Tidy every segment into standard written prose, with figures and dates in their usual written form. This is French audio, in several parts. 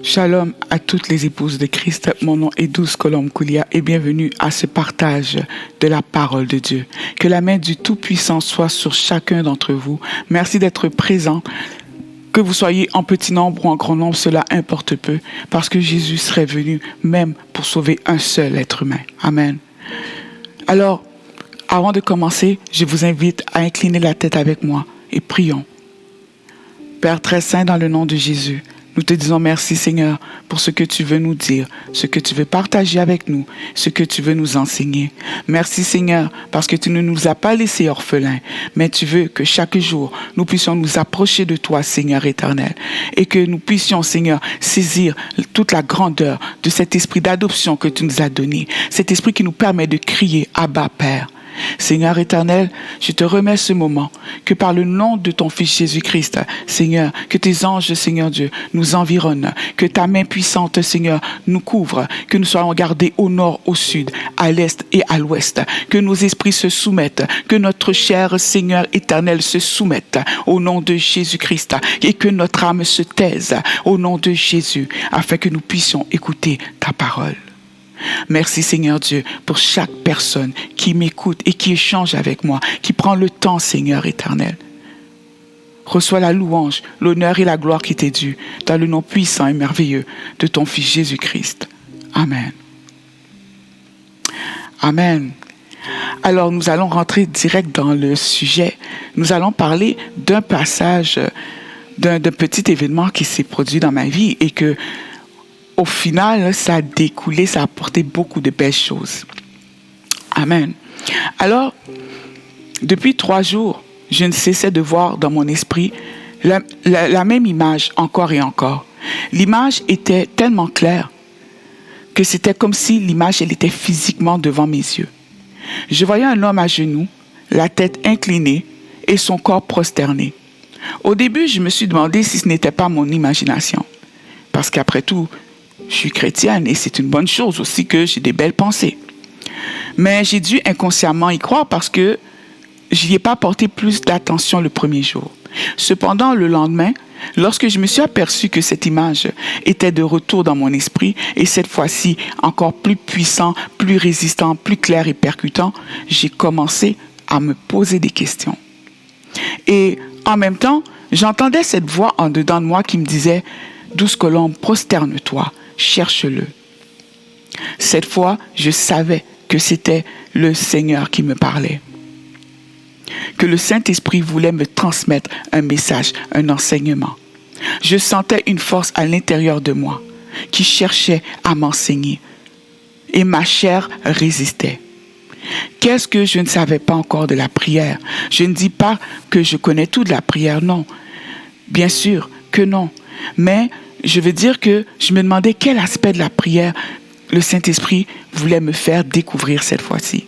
Shalom à toutes les épouses de Christ. Mon nom est Douce Colombe Koulia et bienvenue à ce partage de la parole de Dieu. Que la main du Tout-Puissant soit sur chacun d'entre vous. Merci d'être présent. Que vous soyez en petit nombre ou en grand nombre, cela importe peu parce que Jésus serait venu même pour sauver un seul être humain. Amen. Alors, avant de commencer, je vous invite à incliner la tête avec moi et prions. Père très saint, dans le nom de Jésus, nous te disons merci Seigneur pour ce que tu veux nous dire, ce que tu veux partager avec nous, ce que tu veux nous enseigner. Merci Seigneur parce que tu ne nous as pas laissés orphelins, mais tu veux que chaque jour nous puissions nous approcher de toi Seigneur éternel et que nous puissions Seigneur saisir toute la grandeur de cet esprit d'adoption que tu nous as donné, cet esprit qui nous permet de crier Abba Père. Seigneur éternel, je te remets ce moment, que par le nom de ton Fils Jésus-Christ, Seigneur, que tes anges, Seigneur Dieu, nous environnent, que ta main puissante, Seigneur, nous couvre, que nous soyons gardés au nord, au sud, à l'est et à l'ouest, que nos esprits se soumettent, que notre cher Seigneur éternel se soumette au nom de Jésus-Christ et que notre âme se taise au nom de Jésus, afin que nous puissions écouter ta parole. Merci Seigneur Dieu pour chaque personne qui m'écoute et qui échange avec moi, qui prend le temps Seigneur éternel. Reçois la louange, l'honneur et la gloire qui t'est due dans le nom puissant et merveilleux de ton Fils Jésus-Christ. Amen. Amen. Alors nous allons rentrer direct dans le sujet. Nous allons parler d'un passage, d'un petit événement qui s'est produit dans ma vie et que au final, ça a découlé, ça a apporté beaucoup de belles choses. Amen. Alors, depuis 3 jours, je ne cessais de voir dans mon esprit la même image encore et encore. L'image était tellement claire que c'était comme si l'image, elle était physiquement devant mes yeux. Je voyais un homme à genoux, la tête inclinée et son corps prosterné. Au début, je me suis demandé si ce n'était pas mon imagination. Parce qu'après tout, je suis chrétienne et c'est une bonne chose aussi que j'ai des belles pensées. Mais j'ai dû inconsciemment y croire parce que je n'y ai pas porté plus d'attention le premier jour. Cependant, le lendemain, lorsque je me suis aperçu que cette image était de retour dans mon esprit et cette fois-ci encore plus puissant, plus résistant, plus clair et percutant, j'ai commencé à me poser des questions. Et en même temps, j'entendais cette voix en dedans de moi qui me disait « Douce Colombe, prosterne-toi. » Cherche-le. Cette fois, je savais que c'était le Seigneur qui me parlait. Que le Saint-Esprit voulait me transmettre un message, un enseignement. Je sentais une force à l'intérieur de moi qui cherchait à m'enseigner. Et ma chair résistait. Qu'est-ce que je ne savais pas encore de la prière? Je ne dis pas que je connais tout de la prière, non. Bien sûr que non. Mais je veux dire que je me demandais quel aspect de la prière le Saint-Esprit voulait me faire découvrir cette fois-ci.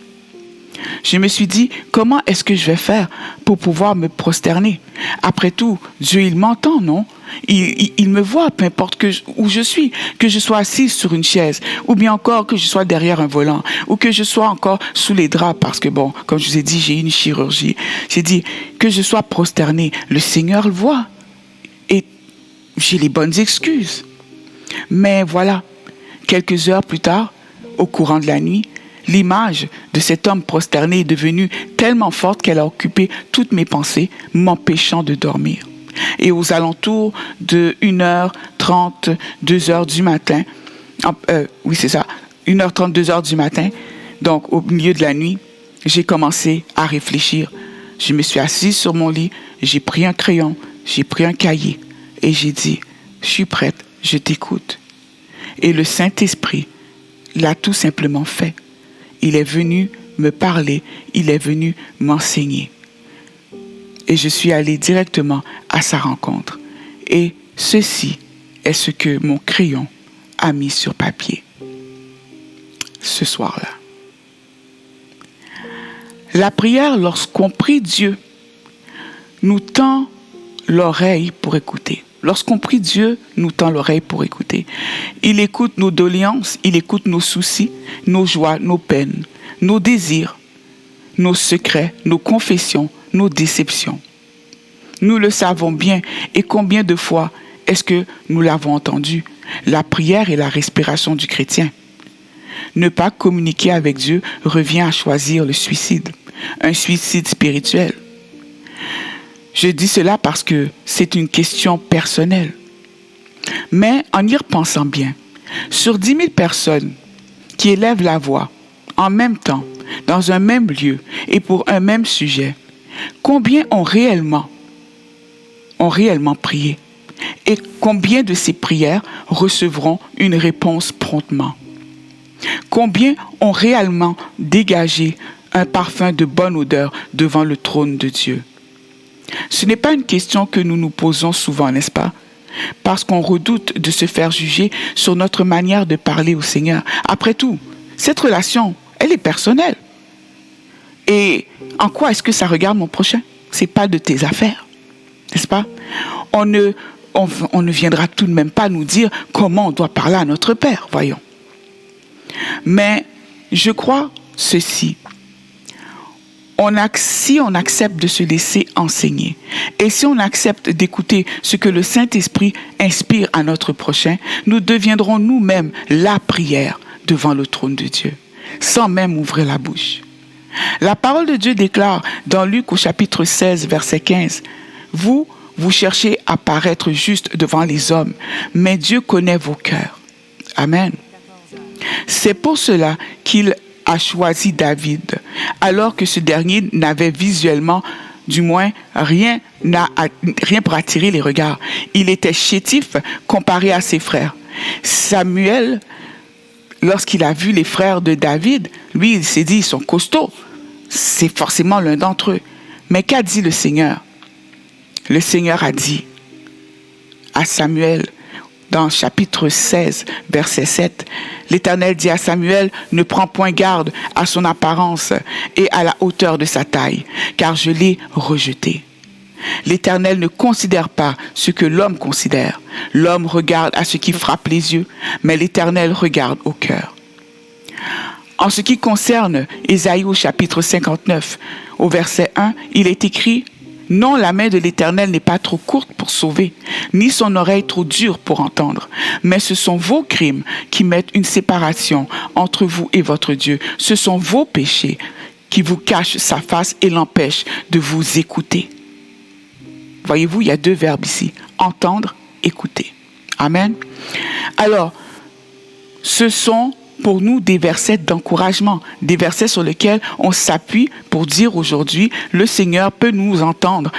Je me suis dit, comment est-ce que je vais faire pour pouvoir me prosterner? Après tout, Dieu, il m'entend, non? Il me voit, peu importe où je suis, que je sois assise sur une chaise, ou bien encore que je sois derrière un volant, ou que je sois encore sous les draps, parce que bon, comme je vous ai dit, j'ai une chirurgie. J'ai dit que je sois prosternée. Le Seigneur le voit. Et j'ai les bonnes excuses. Mais voilà, quelques heures plus tard, au courant de la nuit, l'image de cet homme prosterné est devenue tellement forte qu'elle a occupé toutes mes pensées, m'empêchant de dormir. Et aux alentours de 1h30, 2h du matin, 1h30, 2h du matin, donc au milieu de la nuit, j'ai commencé à réfléchir. Je me suis assise sur mon lit, j'ai pris un crayon, j'ai pris un cahier et j'ai dit, je suis prête, je t'écoute. Et le Saint-Esprit l'a tout simplement fait. Il est venu me parler, il est venu m'enseigner. Et je suis allée directement à sa rencontre. Et ceci est ce que mon crayon a mis sur papier ce soir-là. La prière, lorsqu'on prie Dieu, nous tend l'oreille pour écouter. Lorsqu'on prie Dieu, nous tend l'oreille pour écouter. Il écoute nos doléances, il écoute nos soucis, nos joies, nos peines, nos désirs, nos secrets, nos confessions, nos déceptions. Nous le savons bien et combien de fois est-ce que nous l'avons entendu? La prière est la respiration du chrétien. Ne pas communiquer avec Dieu revient à choisir le suicide, un suicide spirituel. Je dis cela parce que c'est une question personnelle. Mais en y repensant bien, sur 10 000 personnes qui élèvent la voix en même temps, dans un même lieu et pour un même sujet, combien ont réellement prié? Et combien de ces prières recevront une réponse promptement? Combien ont réellement dégagé un parfum de bonne odeur devant le trône de Dieu? Ce n'est pas une question que nous nous posons souvent, n'est-ce pas? Parce qu'on redoute de se faire juger sur notre manière de parler au Seigneur. Après tout, cette relation, elle est personnelle. Et en quoi est-ce que ça regarde mon prochain? C'est pas de tes affaires, n'est-ce pas? On ne viendra tout de même pas nous dire comment on doit parler à notre Père, voyons. Mais je crois ceci. Si on accepte de se laisser enseigner et si on accepte d'écouter ce que le Saint-Esprit inspire à notre prochain, nous deviendrons nous-mêmes la prière devant le trône de Dieu, sans même ouvrir la bouche. La parole de Dieu déclare dans Luc au chapitre 16, verset 15, « Vous cherchez à paraître juste devant les hommes, mais Dieu connaît vos cœurs. » Amen. C'est pour cela qu'il a choisi David, alors que ce dernier n'avait visuellement, du moins, rien pour attirer les regards. Il était chétif comparé à ses frères. Samuel, lorsqu'il a vu les frères de David, lui, il s'est dit, ils sont costauds. C'est forcément l'un d'entre eux. Mais qu'a dit le Seigneur? Le Seigneur a dit à Samuel, dans chapitre 16, verset 7, l'Éternel dit à Samuel, ne prends point garde à son apparence et à la hauteur de sa taille, car je l'ai rejeté. L'Éternel ne considère pas ce que l'homme considère. L'homme regarde à ce qui frappe les yeux, mais l'Éternel regarde au cœur. En ce qui concerne Ésaïe au chapitre 59, au verset 1, il est écrit, « Non, la main de l'Éternel n'est pas trop courte pour sauver, ni son oreille trop dure pour entendre. Mais ce sont vos crimes qui mettent une séparation entre vous et votre Dieu. Ce sont vos péchés qui vous cachent sa face et l'empêchent de vous écouter. » Voyez-vous, il y a deux verbes ici, entendre, écouter. Amen. Alors, ce sont pour nous des versets d'encouragement, des versets sur lesquels on s'appuie pour dire aujourd'hui, le Seigneur peut nous entendre.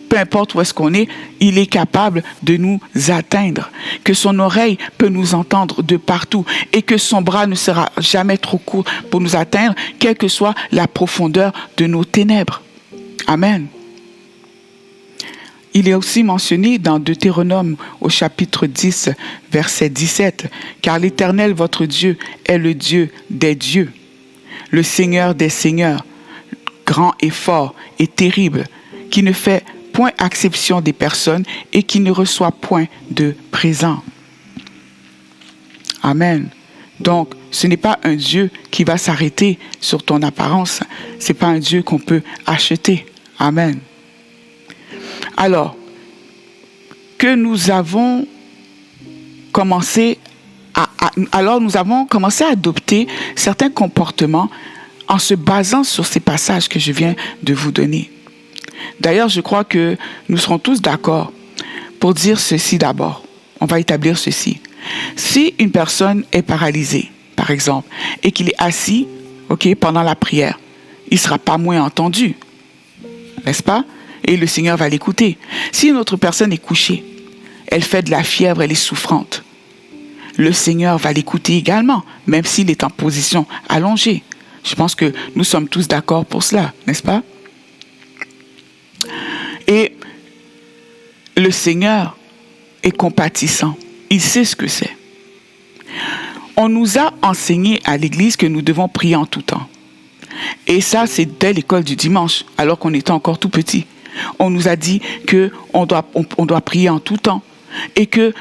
Peu importe où est-ce qu'on est, il est capable de nous atteindre, que son oreille peut nous entendre de partout et que son bras ne sera jamais trop court pour nous atteindre, quelle que soit la profondeur de nos ténèbres. Amen. Il est aussi mentionné dans Deutéronome au chapitre 10, verset 17, « Car l'Éternel, votre Dieu, est le Dieu des dieux, le Seigneur des seigneurs, grand et fort et terrible, qui ne fait point acception des personnes et qui ne reçoit point de présent. » Amen. Donc, ce n'est pas un Dieu qui va s'arrêter sur ton apparence. Ce n'est pas un Dieu qu'on peut acheter. Amen. Alors, que nous avons commencé à adopter certains comportements en se basant sur ces passages que je viens de vous donner. D'ailleurs, je crois que nous serons tous d'accord pour dire ceci d'abord. On va établir ceci. Si une personne est paralysée, par exemple, et qu'il est assis, pendant la prière, il ne sera pas moins entendu, n'est-ce pas? Et le Seigneur va l'écouter. Si une autre personne est couchée, elle fait de la fièvre, elle est souffrante, le Seigneur va l'écouter également, même s'il est en position allongée. Je pense que nous sommes tous d'accord pour cela, n'est-ce pas? Et le Seigneur est compatissant. Il sait ce que c'est. On nous a enseigné à l'Église que nous devons prier en tout temps. Et ça, c'est dès l'école du dimanche, alors qu'on était encore tout petit. On nous a dit qu'on doit prier en tout temps et que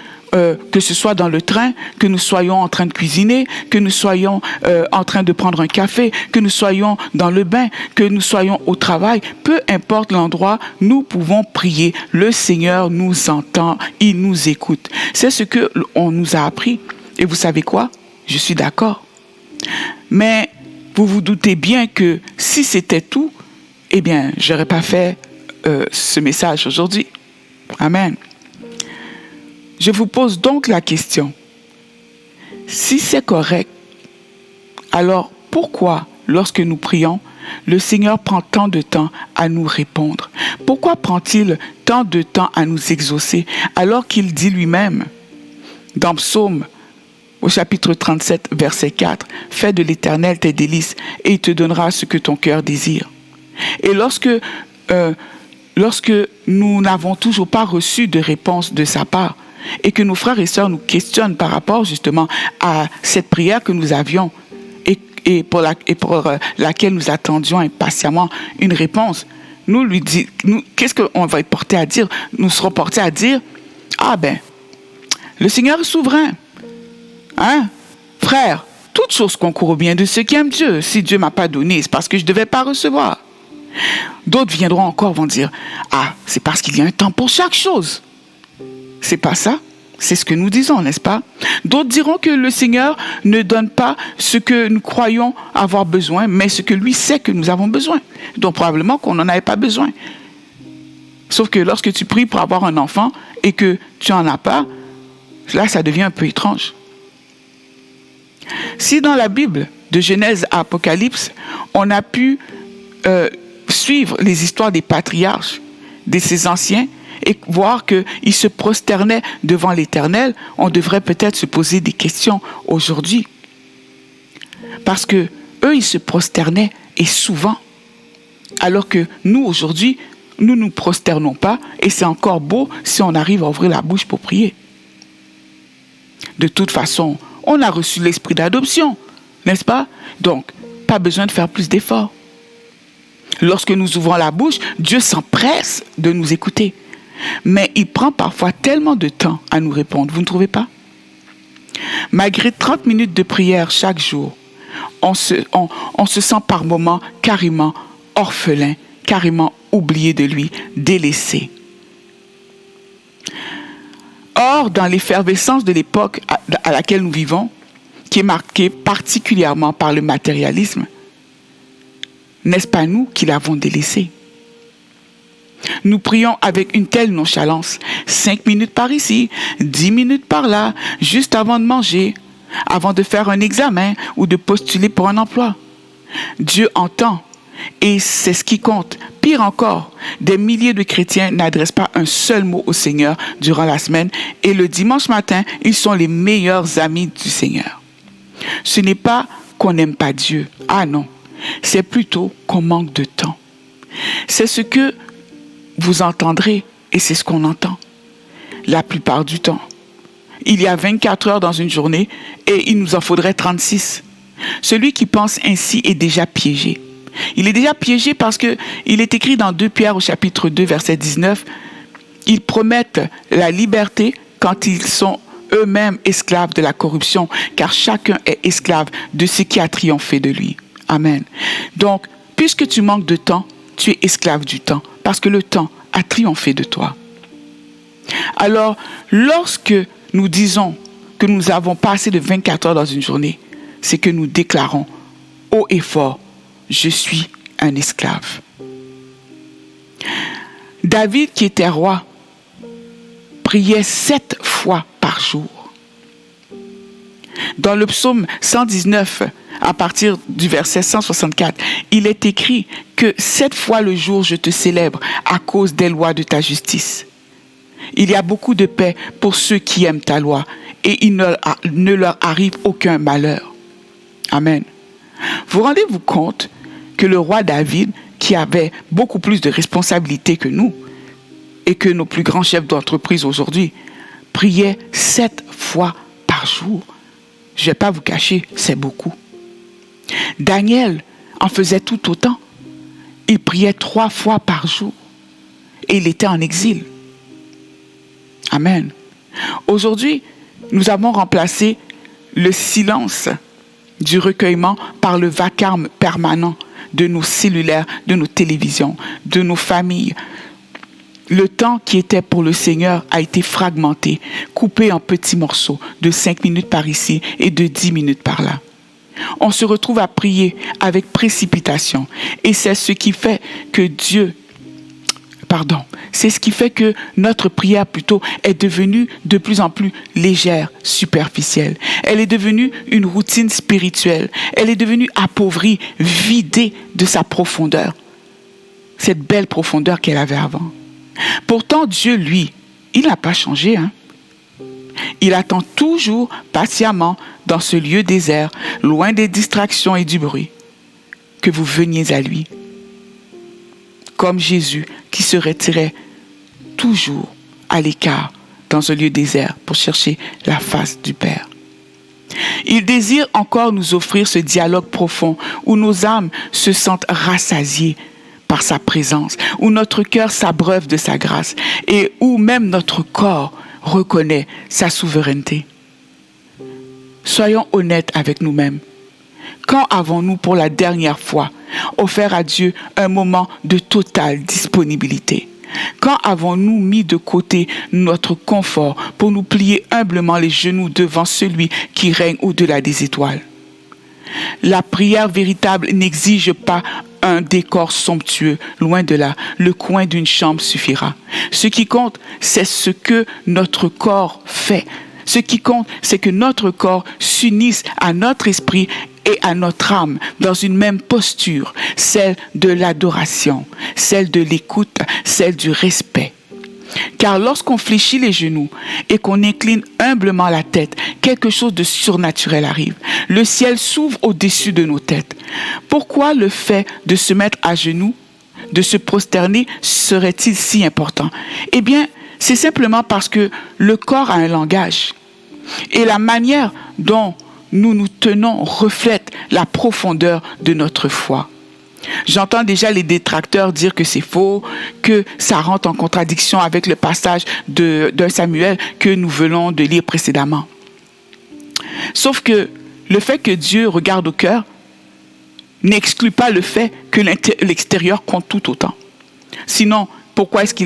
que ce soit dans le train, que nous soyons en train de cuisiner, que nous soyons en train de prendre un café, que nous soyons dans le bain, que nous soyons au travail, peu importe l'endroit, nous pouvons prier. Le Seigneur nous entend, il nous écoute. C'est ce que on nous a appris. Et vous savez quoi? Je suis d'accord. Mais vous vous doutez bien que si c'était tout, eh bien, j'aurais pas fait ce message aujourd'hui. Amen. Je vous pose donc la question. Si c'est correct, alors pourquoi, lorsque nous prions, le Seigneur prend tant de temps à nous répondre? Pourquoi prend-il tant de temps à nous exaucer alors qu'il dit lui-même dans Psaume au chapitre 37, verset 4, « Fais de l'Éternel tes délices et il te donnera ce que ton cœur désire. » Et lorsque nous n'avons toujours pas reçu de réponse de sa part et que nos frères et sœurs nous questionnent par rapport justement à cette prière que nous avions et pour laquelle nous attendions impatiemment une réponse, qu'est-ce qu'on va être porté à dire? Nous serons portés à dire, ah ben, le Seigneur est souverain. Hein? Frère, toute chose concourt au bien de ceux qui aiment Dieu. Si Dieu m'a pas donné, c'est parce que je ne devais pas recevoir. D'autres viendront encore, vont dire, ah, c'est parce qu'il y a un temps pour chaque chose. C'est pas ça. C'est ce que nous disons, n'est-ce pas? D'autres diront que le Seigneur ne donne pas ce que nous croyons avoir besoin, mais ce que lui sait que nous avons besoin. Donc probablement qu'on n'en avait pas besoin. Sauf que lorsque tu pries pour avoir un enfant et que tu n'en as pas, là, ça devient un peu étrange. Si dans la Bible, de Genèse à Apocalypse, on a pu suivre les histoires des patriarches, de ces anciens, et voir qu'ils se prosternaient devant l'Éternel, on devrait peut-être se poser des questions aujourd'hui. Parce que eux, ils se prosternaient, et souvent. Alors que nous, aujourd'hui, nous ne nous prosternons pas, et c'est encore beau si on arrive à ouvrir la bouche pour prier. De toute façon, on a reçu l'esprit d'adoption, n'est-ce pas? Donc, pas besoin de faire plus d'efforts. Lorsque nous ouvrons la bouche, Dieu s'empresse de nous écouter. Mais il prend parfois tellement de temps à nous répondre, vous ne trouvez pas? Malgré 30 minutes de prière chaque jour, on se sent par moments carrément orphelin, carrément oublié de lui, délaissé. Or, dans l'effervescence de l'époque à laquelle nous vivons, qui est marquée particulièrement par le matérialisme, n'est-ce pas nous qui l'avons délaissé? Nous prions avec une telle nonchalance, 5 minutes par ici, 10 minutes par là, juste avant de manger, avant de faire un examen ou de postuler pour un emploi. Dieu entend et c'est ce qui compte. Pire encore, des milliers de chrétiens n'adressent pas un seul mot au Seigneur durant la semaine et le dimanche matin, ils sont les meilleurs amis du Seigneur. Ce n'est pas qu'on n'aime pas Dieu. Ah non, c'est plutôt qu'on manque de temps. C'est ce que vous entendrez et c'est ce qu'on entend la plupart du temps. Il y a 24 heures dans une journée et il nous en faudrait 36. Celui qui pense ainsi est déjà piégé. Il est déjà piégé parce que il est écrit dans 2 Pierre au chapitre 2 verset 19, ils promettent la liberté quand ils sont eux-mêmes esclaves de la corruption, car chacun est esclave de ce qui a triomphé de lui. Amen. Donc, puisque tu manques de temps, tu es esclave du temps, parce que le temps a triomphé de toi. Alors, lorsque nous disons que nous n'avons pas assez de 24 heures dans une journée, c'est que nous déclarons haut et fort, je suis un esclave. David, qui était roi, priait 7 fois par jour. Dans le psaume 119, à partir du verset 164, il est écrit que 7 fois le jour je te célèbre à cause des lois de ta justice. Il y a beaucoup de paix pour ceux qui aiment ta loi et il ne leur arrive aucun malheur. Amen. Vous rendez-vous compte que le roi David, qui avait beaucoup plus de responsabilités que nous et que nos plus grands chefs d'entreprise aujourd'hui, priait 7 fois par jour. Je ne vais pas vous cacher, c'est beaucoup. Daniel en faisait tout autant. Il priait 3 fois par jour et il était en exil. Amen. Aujourd'hui, nous avons remplacé le silence du recueillement par le vacarme permanent de nos cellulaires, de nos télévisions, de nos familles. Le temps qui était pour le Seigneur a été fragmenté, coupé en petits morceaux de 5 minutes par ici et de 10 minutes par là. On se retrouve à prier avec précipitation et c'est ce qui fait que notre prière plutôt est devenue de plus en plus légère, superficielle. Elle est devenue une routine spirituelle. Elle est devenue appauvrie, vidée de sa profondeur. Cette belle profondeur qu'elle avait avant. Pourtant, Dieu, lui, il n'a pas changé. Il attend toujours patiemment dans ce lieu désert, loin des distractions et du bruit, que vous veniez à lui. Comme Jésus qui se retirait toujours à l'écart dans un lieu désert pour chercher la face du Père. Il désire encore nous offrir ce dialogue profond où nos âmes se sentent rassasiées par sa présence, où notre cœur s'abreuve de sa grâce et où même notre corps reconnaît sa souveraineté. Soyons honnêtes avec nous-mêmes. Quand avons-nous pour la dernière fois offert à Dieu un moment de totale disponibilité? Quand avons-nous mis de côté notre confort pour nous plier humblement les genoux devant celui qui règne au-delà des étoiles? La prière véritable n'exige pas un décor somptueux, loin de là, le coin d'une chambre suffira. Ce qui compte, c'est ce que notre corps fait. Ce qui compte, c'est que notre corps s'unisse à notre esprit et à notre âme dans une même posture, celle de l'adoration, celle de l'écoute, celle du respect. Car lorsqu'on fléchit les genoux et qu'on incline humblement la tête, quelque chose de surnaturel arrive. Le ciel s'ouvre au-dessus de nos têtes. Pourquoi le fait de se mettre à genoux, de se prosterner, serait-il si important? Eh bien, c'est simplement parce que le corps a un langage. Et la manière dont nous nous tenons reflète la profondeur de notre foi. J'entends déjà les détracteurs dire que c'est faux, que ça rentre en contradiction avec le passage d'un Samuel que nous venons de lire précédemment. Sauf que le fait que Dieu regarde au cœur n'exclut pas le fait que l'extérieur compte tout autant. Sinon, pourquoi est-ce que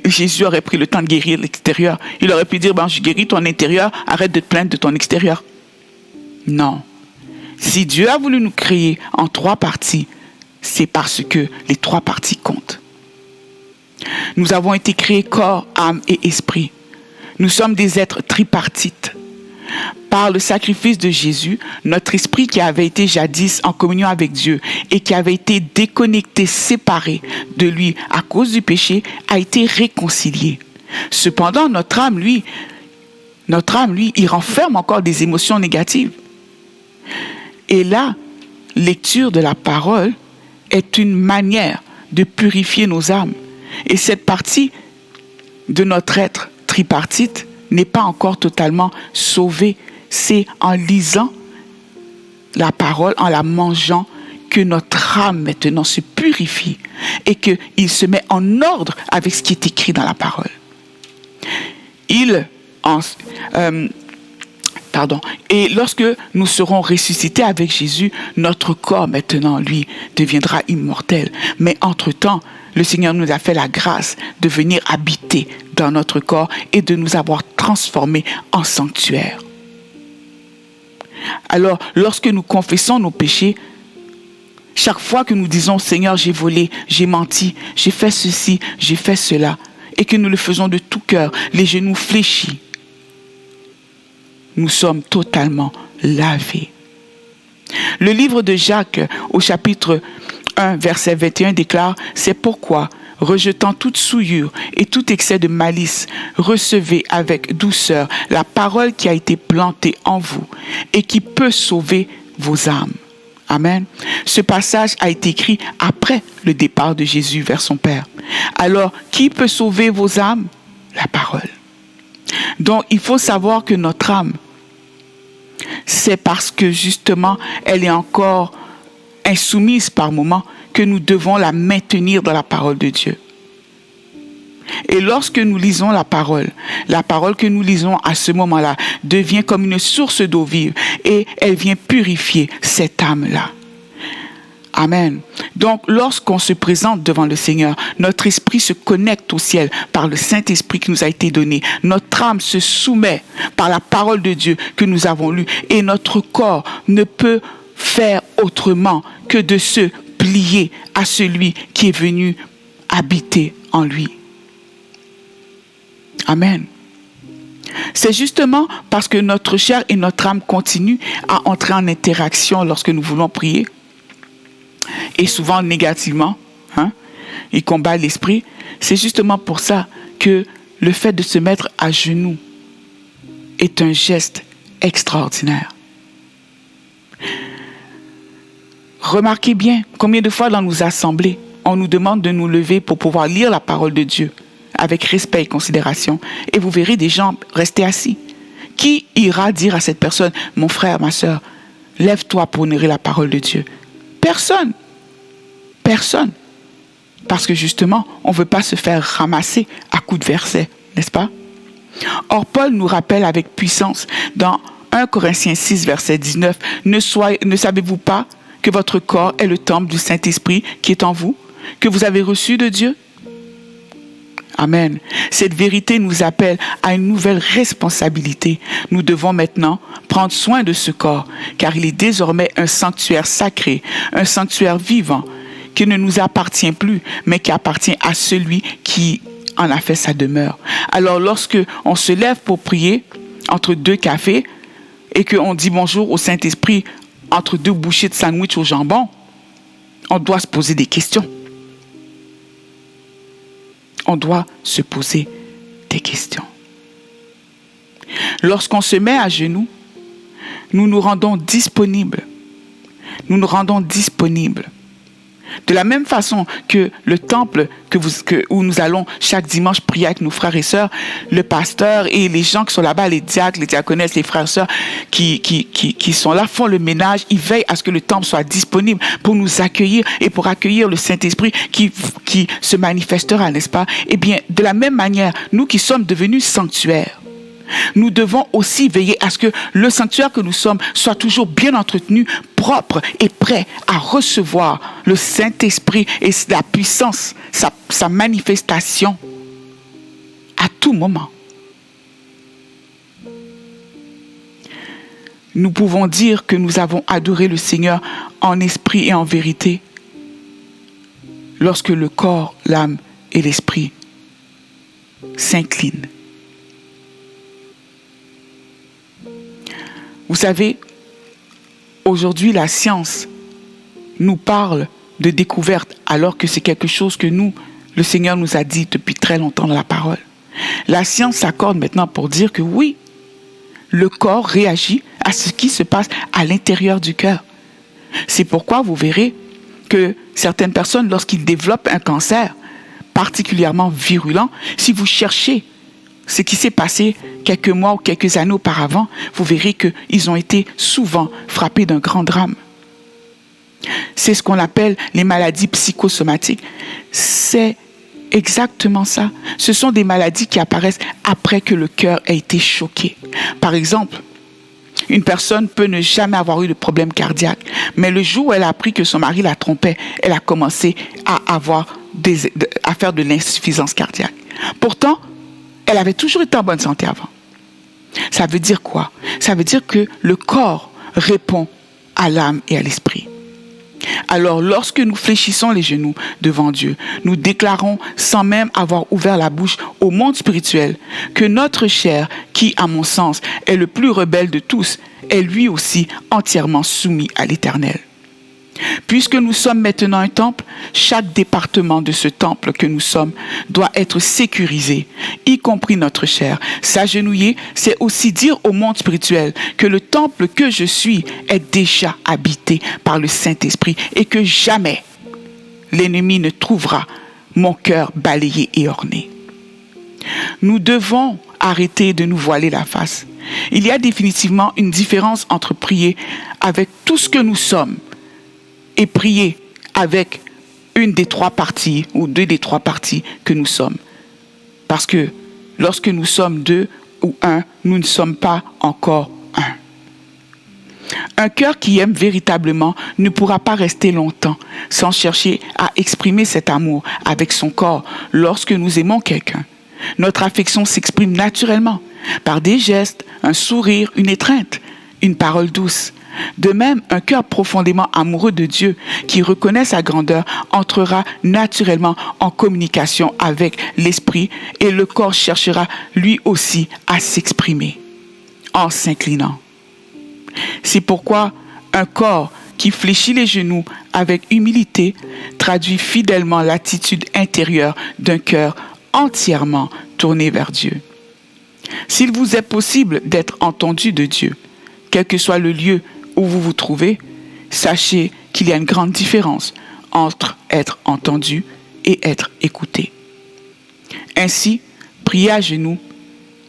Jésus aurait pris le temps de guérir l'extérieur? Il aurait pu dire, je guéris ton intérieur, arrête de te plaindre de ton extérieur. Non. Si Dieu a voulu nous créer en 3 parties, c'est parce que les 3 parties comptent. Nous avons été créés corps, âme et esprit. Nous sommes des êtres tripartites. Par le sacrifice de Jésus, notre esprit qui avait été jadis en communion avec Dieu et qui avait été déconnecté, séparé de lui à cause du péché, a été réconcilié. Cependant, notre âme, lui, il renferme encore des émotions négatives. Et la lecture de la parole est une manière de purifier nos âmes. Et cette partie de notre être tripartite n'est pas encore totalement sauvée. C'est en lisant la parole, en la mangeant, que notre âme maintenant se purifie et qu'il se met en ordre avec ce qui est écrit dans la parole. Et lorsque nous serons ressuscités avec Jésus, notre corps maintenant, lui, deviendra immortel. Mais entre-temps, le Seigneur nous a fait la grâce de venir habiter dans notre corps et de nous avoir transformés en sanctuaire. Alors, lorsque nous confessons nos péchés, chaque fois que nous disons « Seigneur, j'ai volé, j'ai menti, j'ai fait ceci, j'ai fait cela », et que nous le faisons de tout cœur, les genoux fléchis, nous sommes totalement lavés. Le livre de Jacques, au chapitre 1, verset 21, déclare « C'est pourquoi, rejetant toute souillure et tout excès de malice, recevez avec douceur la parole qui a été plantée en vous et qui peut sauver vos âmes. » Amen. Ce passage a été écrit après le départ de Jésus vers son Père. Alors, qui peut sauver vos âmes? La parole. Donc, il faut savoir que notre âme, c'est parce que justement, elle est encore insoumise par moments que nous devons la maintenir dans la parole de Dieu. Et lorsque nous lisons la parole que nous lisons à ce moment-là devient comme une source d'eau vive et elle vient purifier cette âme-là. Amen. Donc, lorsqu'on se présente devant le Seigneur, notre esprit se connecte au ciel par le Saint-Esprit qui nous a été donné. Notre âme se soumet par la parole de Dieu que nous avons lue et notre corps ne peut faire autrement que de se plier à celui qui est venu habiter en lui. Amen. C'est justement parce que notre chair et notre âme continuent à entrer en interaction lorsque nous voulons prier, et souvent négativement, il combat l'esprit. C'est justement pour ça que le fait de se mettre à genoux est un geste extraordinaire. Remarquez bien combien de fois dans nos assemblées, on nous demande de nous lever pour pouvoir lire la parole de Dieu avec respect et considération. Et vous verrez des gens rester assis. Qui ira dire à cette personne, mon frère, ma soeur, lève-toi pour honorer la parole de Dieu? Personne. Personne. Parce que justement, on ne veut pas se faire ramasser à coups de versets, n'est-ce pas? Or, Paul nous rappelle avec puissance dans 1 Corinthiens 6, verset 19, ne savez-vous pas que votre corps est le temple du Saint-Esprit qui est en vous, que vous avez reçu de Dieu? Amen. Cette vérité nous appelle à une nouvelle responsabilité. Nous devons maintenant prendre soin de ce corps, car il est désormais un sanctuaire sacré, un sanctuaire vivant, qui ne nous appartient plus, mais qui appartient à celui qui en a fait sa demeure. Alors, lorsque on se lève pour prier entre deux cafés et qu'on dit bonjour au Saint-Esprit entre deux bouchées de sandwich au jambon, on doit se poser des questions. On doit se poser des questions. Lorsqu'on se met à genoux, nous nous rendons disponibles. Nous nous rendons disponibles. De la même façon que le temple où nous allons chaque dimanche prier avec nos frères et sœurs, le pasteur et les gens qui sont là-bas, les diacres, les diaconesses, les frères et sœurs qui sont là, font le ménage, ils veillent à ce que le temple soit disponible pour nous accueillir et pour accueillir le Saint-Esprit qui se manifestera, n'est-ce pas? Eh bien, de la même manière, nous qui sommes devenus sanctuaires, nous devons aussi veiller à ce que le sanctuaire que nous sommes soit toujours bien entretenu, propre et prêt à recevoir le Saint-Esprit et la puissance, sa manifestation à tout moment. Nous pouvons dire que nous avons adoré le Seigneur en esprit et en vérité lorsque le corps, l'âme et l'esprit s'inclinent. Vous savez, aujourd'hui, la science nous parle de découverte alors que c'est quelque chose que le Seigneur nous a dit depuis très longtemps dans la parole. La science s'accorde maintenant pour dire que oui, le corps réagit à ce qui se passe à l'intérieur du cœur. C'est pourquoi vous verrez que certaines personnes, lorsqu'ils développent un cancer particulièrement virulent, si vous cherchez ce qui s'est passé quelques mois ou quelques années auparavant, vous verrez qu'ils ont été souvent frappés d'un grand drame. C'est ce qu'on appelle les maladies psychosomatiques. C'est exactement ça. Ce sont des maladies qui apparaissent après que le cœur a été choqué. Par exemple, une personne peut ne jamais avoir eu de problème cardiaque, mais le jour où elle a appris que son mari la trompait, elle a commencé à faire de l'insuffisance cardiaque. Pourtant, elle avait toujours été en bonne santé avant. Ça veut dire quoi? Ça veut dire que le corps répond à l'âme et à l'esprit. Alors, lorsque nous fléchissons les genoux devant Dieu, nous déclarons, sans même avoir ouvert la bouche au monde spirituel, que notre chair, qui, à mon sens, est le plus rebelle de tous, est lui aussi entièrement soumis à l'Éternel. Puisque nous sommes maintenant un temple, chaque département de ce temple que nous sommes doit être sécurisé, y compris notre chair. S'agenouiller, c'est aussi dire au monde spirituel que le temple que je suis est déjà habité par le Saint-Esprit et que jamais l'ennemi ne trouvera mon cœur balayé et orné. Nous devons arrêter de nous voiler la face. Il y a définitivement une différence entre prier avec tout ce que nous sommes et prier avec une des trois parties ou deux des trois parties que nous sommes. Parce que lorsque nous sommes deux ou un, nous ne sommes pas encore un. Un cœur qui aime véritablement ne pourra pas rester longtemps sans chercher à exprimer cet amour avec son corps lorsque nous aimons quelqu'un. Notre affection s'exprime naturellement par des gestes, un sourire, une étreinte, une parole douce. De même, un cœur profondément amoureux de Dieu qui reconnaît sa grandeur entrera naturellement en communication avec l'esprit et le corps cherchera lui aussi à s'exprimer en s'inclinant. C'est pourquoi un corps qui fléchit les genoux avec humilité traduit fidèlement l'attitude intérieure d'un cœur entièrement tourné vers Dieu. S'il vous est possible d'être entendu de Dieu, quel que soit le lieu où vous vous trouvez, sachez qu'il y a une grande différence entre être entendu et être écouté. Ainsi, prier à genoux,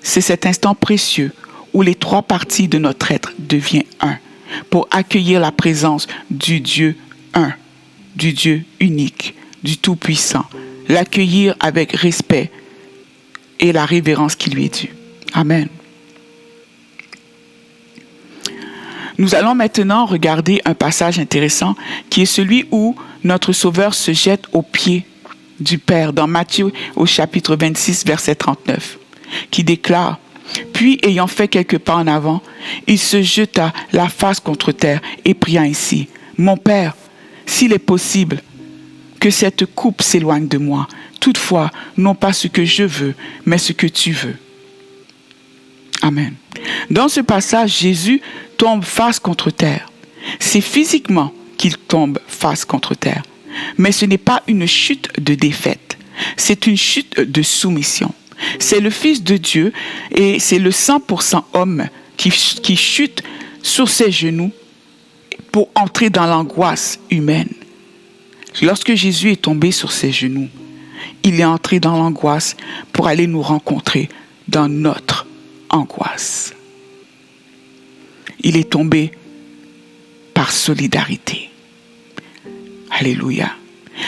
c'est cet instant précieux où les trois parties de notre être deviennent un, pour accueillir la présence du Dieu un, du Dieu unique, du Tout-Puissant, l'accueillir avec respect et la révérence qui lui est due. Amen. Nous allons maintenant regarder un passage intéressant qui est celui où notre Sauveur se jette aux pieds du Père dans Matthieu au chapitre 26, verset 39, qui déclare: « Puis, ayant fait quelques pas en avant, il se jeta la face contre terre et pria ainsi: « Mon Père, s'il est possible, que cette coupe s'éloigne de moi. Toutefois, non pas ce que je veux, mais ce que tu veux. » Amen. Dans ce passage, Jésus tombe face contre terre. C'est physiquement qu'il tombe face contre terre. Mais ce n'est pas une chute de défaite. C'est une chute de soumission. C'est le Fils de Dieu et c'est le 100% homme qui chute sur ses genoux pour entrer dans l'angoisse humaine. Lorsque Jésus est tombé sur ses genoux, il est entré dans l'angoisse pour aller nous rencontrer dans notre angoisse. Il est tombé par solidarité. Alléluia.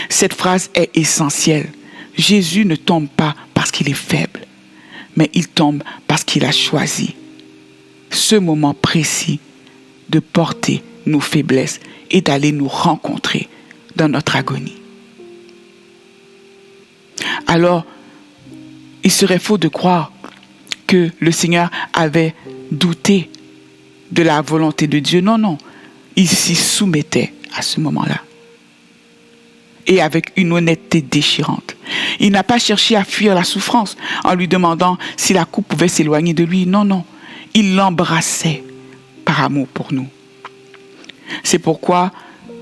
Cette phrase est essentielle. Jésus ne tombe pas parce qu'il est faible, mais il tombe parce qu'il a choisi ce moment précis de porter nos faiblesses et d'aller nous rencontrer dans notre agonie. Alors, il serait faux de croire que le Seigneur avait douté de la volonté de Dieu. Non, non. Il s'y soumettait à ce moment-là. Et avec une honnêteté déchirante. Il n'a pas cherché à fuir la souffrance en lui demandant si la coupe pouvait s'éloigner de lui. Non, non. Il l'embrassait par amour pour nous. C'est pourquoi,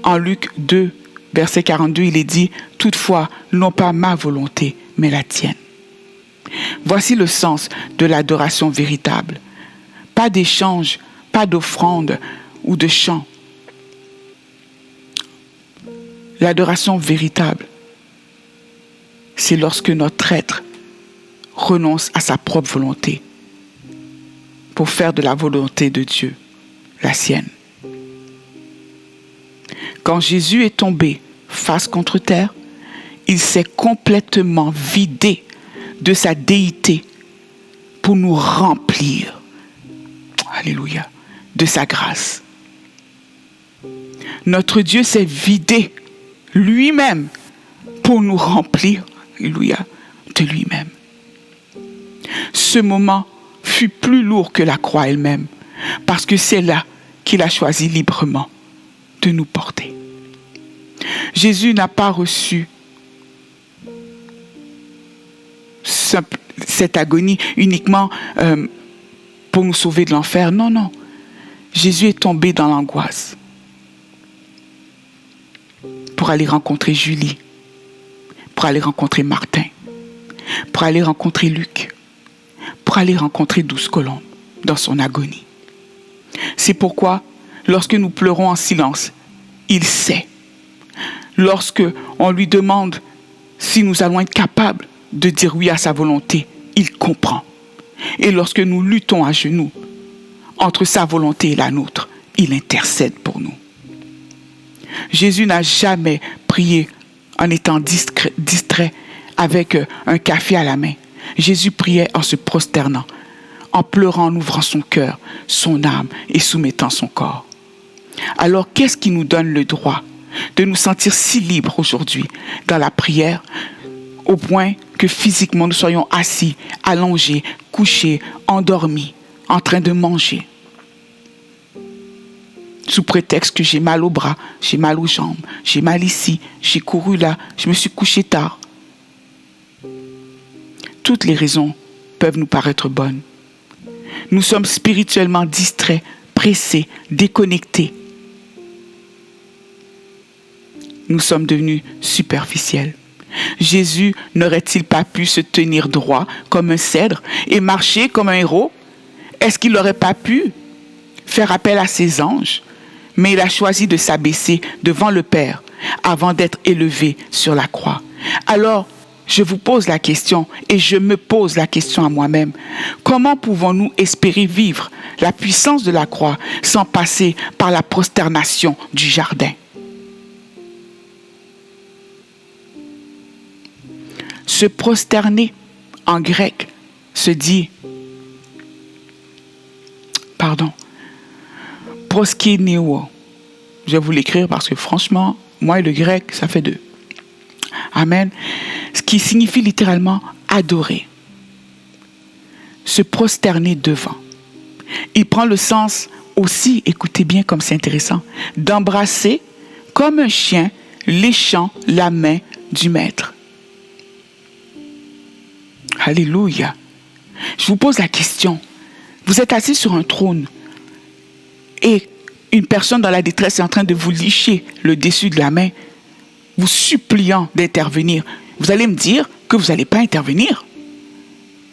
en Luc 2, verset 42, il est dit: « Toutefois, non pas ma volonté, mais la tienne. » Voici le sens de l'adoration véritable. Pas d'échange, pas d'offrande ou de chant. L'adoration véritable, c'est lorsque notre être renonce à sa propre volonté pour faire de la volonté de Dieu la sienne. Quand Jésus est tombé face contre terre, il s'est complètement vidé de sa déité pour nous remplir, alléluia, de sa grâce. Notre Dieu s'est vidé lui-même pour nous remplir, alléluia, de lui-même. Ce moment fut plus lourd que la croix elle-même, parce que c'est là qu'il a choisi librement de nous porter. Jésus n'a pas reçu cette agonie uniquement pour nous sauver de l'enfer. Non, non. Jésus est tombé dans l'angoisse pour aller rencontrer Julie, pour aller rencontrer Martin, pour aller rencontrer Luc, pour aller rencontrer 12 colombes dans son agonie. C'est pourquoi, lorsque nous pleurons en silence, il sait. Lorsque on lui demande si nous allons être capables de dire oui à sa volonté, il comprend. Et lorsque nous luttons à genoux entre sa volonté et la nôtre, il intercède pour nous. Jésus n'a jamais prié en étant distrait avec un café à la main, Jésus priait en se prosternant, en pleurant, en ouvrant son cœur, son âme et soumettant son corps. Alors, qu'est-ce qui nous donne le droit de nous sentir si libres aujourd'hui dans la prière, au point que physiquement nous soyons assis, allongés, couchés, endormis, en train de manger, sous prétexte que j'ai mal au bras, j'ai mal aux jambes, j'ai mal ici, j'ai couru là, je me suis couché tard. Toutes les raisons peuvent nous paraître bonnes. Nous sommes spirituellement distraits, pressés, déconnectés. Nous sommes devenus superficiels. Jésus n'aurait-il pas pu se tenir droit comme un cèdre et marcher comme un héros? Est-ce qu'il n'aurait pas pu faire appel à ses anges? Mais il a choisi de s'abaisser devant le Père avant d'être élevé sur la croix. Alors, je vous pose la question et je me pose la question à moi-même. Comment pouvons-nous espérer vivre la puissance de la croix sans passer par la prosternation du jardin? Se prosterner en grec se dit, proskénéo. Je vais vous l'écrire parce que franchement, moi et le grec, ça fait deux. Amen. Ce qui signifie littéralement adorer. Se prosterner devant. Il prend le sens aussi, écoutez bien comme c'est intéressant, d'embrasser comme un chien léchant la main du maître. Alléluia. Je vous pose la question. Vous êtes assis sur un trône et une personne dans la détresse est en train de vous licher le dessus de la main, vous suppliant d'intervenir. Vous allez me dire que vous n'allez pas intervenir.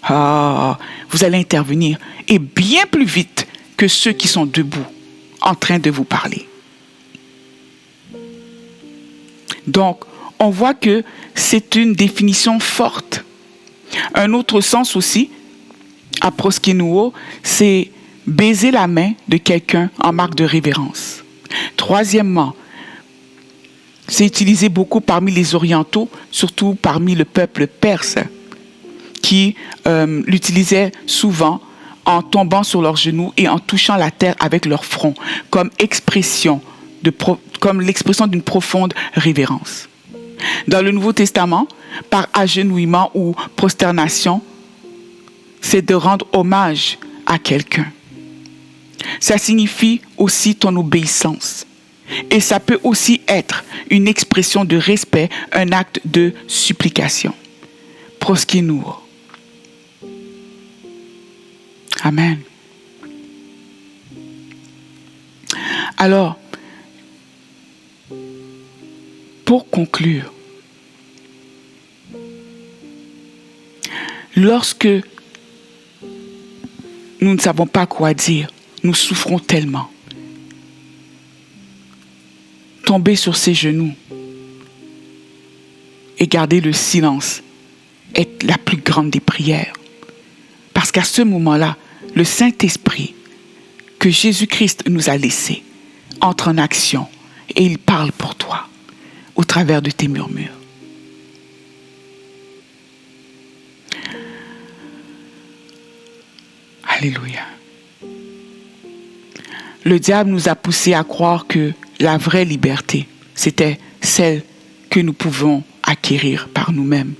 Vous allez intervenir et bien plus vite que ceux qui sont debout en train de vous parler. Donc, on voit que c'est une définition forte. Un autre sens aussi, à proskénouo, c'est baiser la main de quelqu'un en marque de révérence. Troisièmement, c'est utilisé beaucoup parmi les orientaux, surtout parmi le peuple perse, qui l'utilisaient souvent en tombant sur leurs genoux et en touchant la terre avec leur front, comme l'expression d'une profonde révérence. Dans le Nouveau Testament, par agenouillement ou prosternation, c'est de rendre hommage à quelqu'un. Ça signifie aussi ton obéissance. Et ça peut aussi être une expression de respect, un acte de supplication. Proskénour. Amen. Alors, pour conclure, lorsque nous ne savons pas quoi dire, nous souffrons tellement. Tomber sur ses genoux et garder le silence est la plus grande des prières. Parce qu'à ce moment-là, le Saint-Esprit que Jésus-Christ nous a laissé entre en action et il parle pour toi au travers de tes murmures. Alléluia. Le diable nous a poussés à croire que la vraie liberté, c'était celle que nous pouvons acquérir par nous-mêmes.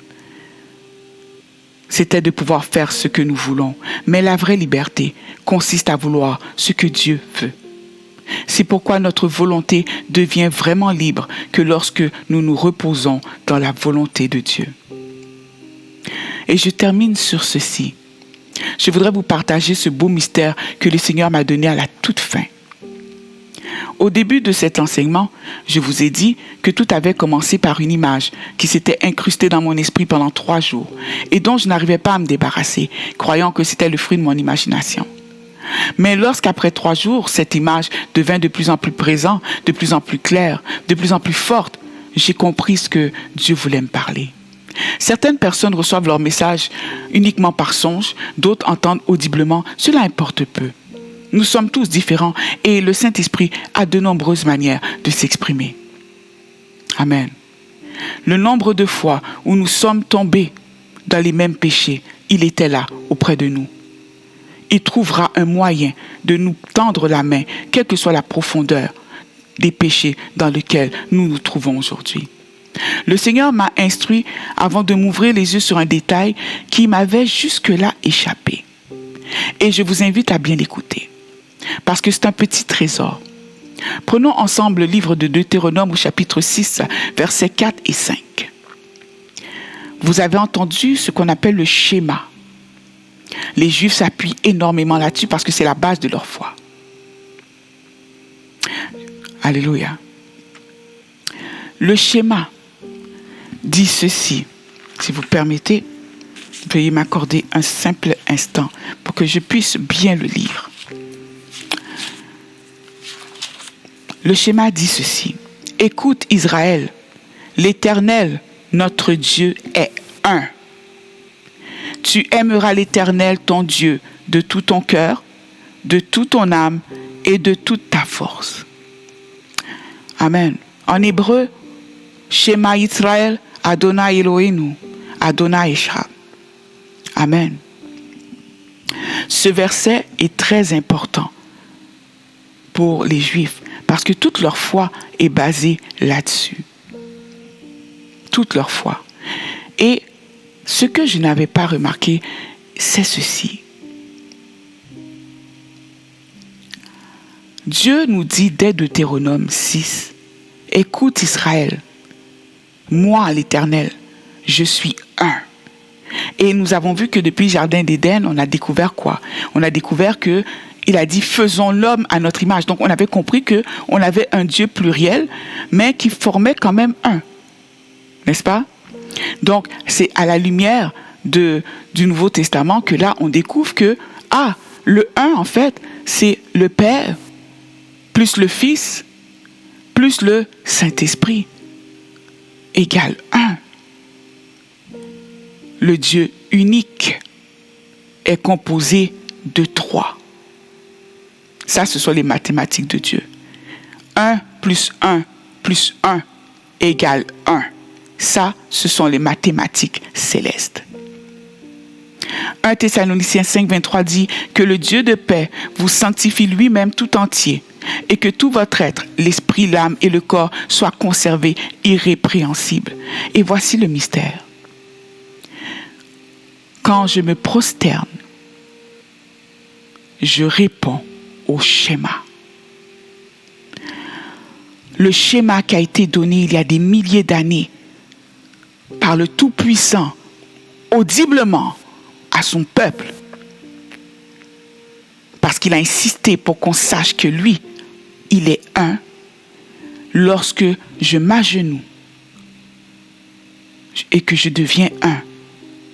C'était de pouvoir faire ce que nous voulons. Mais la vraie liberté consiste à vouloir ce que Dieu veut. C'est pourquoi notre volonté devient vraiment libre que lorsque nous nous reposons dans la volonté de Dieu. Et je termine sur ceci. Je voudrais vous partager ce beau mystère que le Seigneur m'a donné à la toute fin. Au début de cet enseignement, je vous ai dit que tout avait commencé par une image qui s'était incrustée dans mon esprit pendant 3 jours et dont je n'arrivais pas à me débarrasser, croyant que c'était le fruit de mon imagination. Mais lorsqu'après 3 jours, cette image devint de plus en plus présente, de plus en plus claire, de plus en plus forte, j'ai compris ce que Dieu voulait me parler. Certaines personnes reçoivent leur message uniquement par songe, d'autres entendent audiblement, cela importe peu. Nous sommes tous différents et le Saint-Esprit a de nombreuses manières de s'exprimer. Amen. Le nombre de fois où nous sommes tombés dans les mêmes péchés, il était là, auprès de nous. Il trouvera un moyen de nous tendre la main, quelle que soit la profondeur des péchés dans lesquels nous nous trouvons aujourd'hui. Le Seigneur m'a instruit avant de m'ouvrir les yeux sur un détail qui m'avait jusque-là échappé. Et je vous invite à bien l'écouter, parce que c'est un petit trésor. Prenons ensemble le livre de Deutéronome au chapitre 6, versets 4 et 5. Vous avez entendu ce qu'on appelle le schéma. Les Juifs s'appuient énormément là-dessus parce que c'est la base de leur foi. Alléluia. Le schéma dit ceci. Si vous permettez, veuillez m'accorder un simple instant pour que je puisse bien le lire. Le schéma dit ceci. Écoute Israël, l'Éternel, notre Dieu, est un. Tu aimeras l'Éternel, ton Dieu, de tout ton cœur, de toute ton âme et de toute ta force. Amen. En hébreu, Shema Israël, Adonai Eloheinu, Adonai Echad. Amen. Ce verset est très important pour les Juifs parce que toute leur foi est basée là-dessus. Toute leur foi. Et ce que je n'avais pas remarqué, c'est ceci. Dieu nous dit dès Deutéronome 6, « Écoute Israël, moi l'Éternel, je suis un. » Et nous avons vu que depuis le Jardin d'Éden, on a découvert quoi? On a découvert que il a dit « Faisons l'homme à notre image ». Donc on avait compris qu'on avait un Dieu pluriel, mais qui formait quand même un. N'est-ce pas? Donc c'est à la lumière du Nouveau Testament que là on découvre que, le un en fait, c'est le Père, plus le Fils, plus le Saint-Esprit, égale 1. Le Dieu unique est composé de 3. Ça, ce sont les mathématiques de Dieu. 1 plus 1 plus 1 égale 1. Ça, ce sont les mathématiques célestes. 1 Thessaloniciens 5, 23 dit que le Dieu de paix vous sanctifie lui-même tout entier et que tout votre être, l'esprit, l'âme et le corps soient conservés irrépréhensibles. Et voici le mystère. Quand je me prosterne, je réponds au schéma. Le schéma qui a été donné il y a des milliers d'années par le Tout-Puissant, audiblement à son peuple, parce qu'il a insisté pour qu'on sache que lui, il est un. Lorsque je m'agenouille et que je deviens un,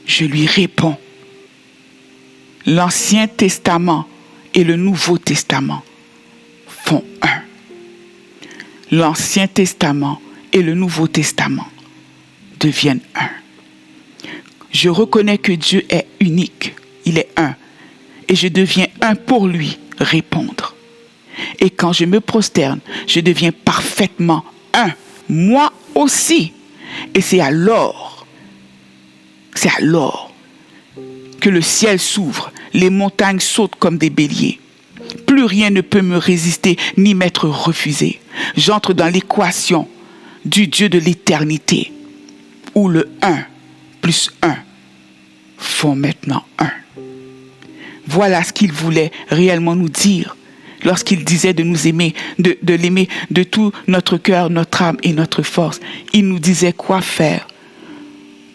je lui réponds. L'Ancien Testament et le Nouveau Testament font un. L'Ancien Testament et le Nouveau Testament deviennent un. Je reconnais que Dieu est unique, il est un, et je deviens un pour lui répondre. Et quand je me prosterne, je deviens parfaitement un, moi aussi. Et c'est alors que le ciel s'ouvre, les montagnes sautent comme des béliers. Plus rien ne peut me résister ni m'être refusé. J'entre dans l'équation du Dieu de l'éternité, où le 1 plus 1 font maintenant 1. Voilà ce qu'il voulait réellement nous dire lorsqu'il disait de nous aimer, de l'aimer de tout notre cœur, notre âme et notre force. Il nous disait quoi faire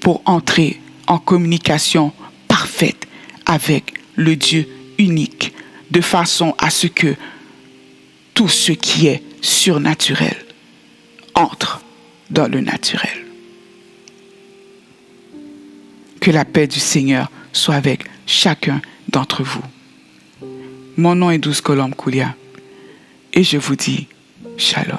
pour entrer en communication parfaite avec le Dieu unique, de façon à ce que tout ce qui est surnaturel entre dans le naturel. Que la paix du Seigneur soit avec chacun d'entre vous. Mon nom est Douce Colombe Koulia et je vous dis Shalom.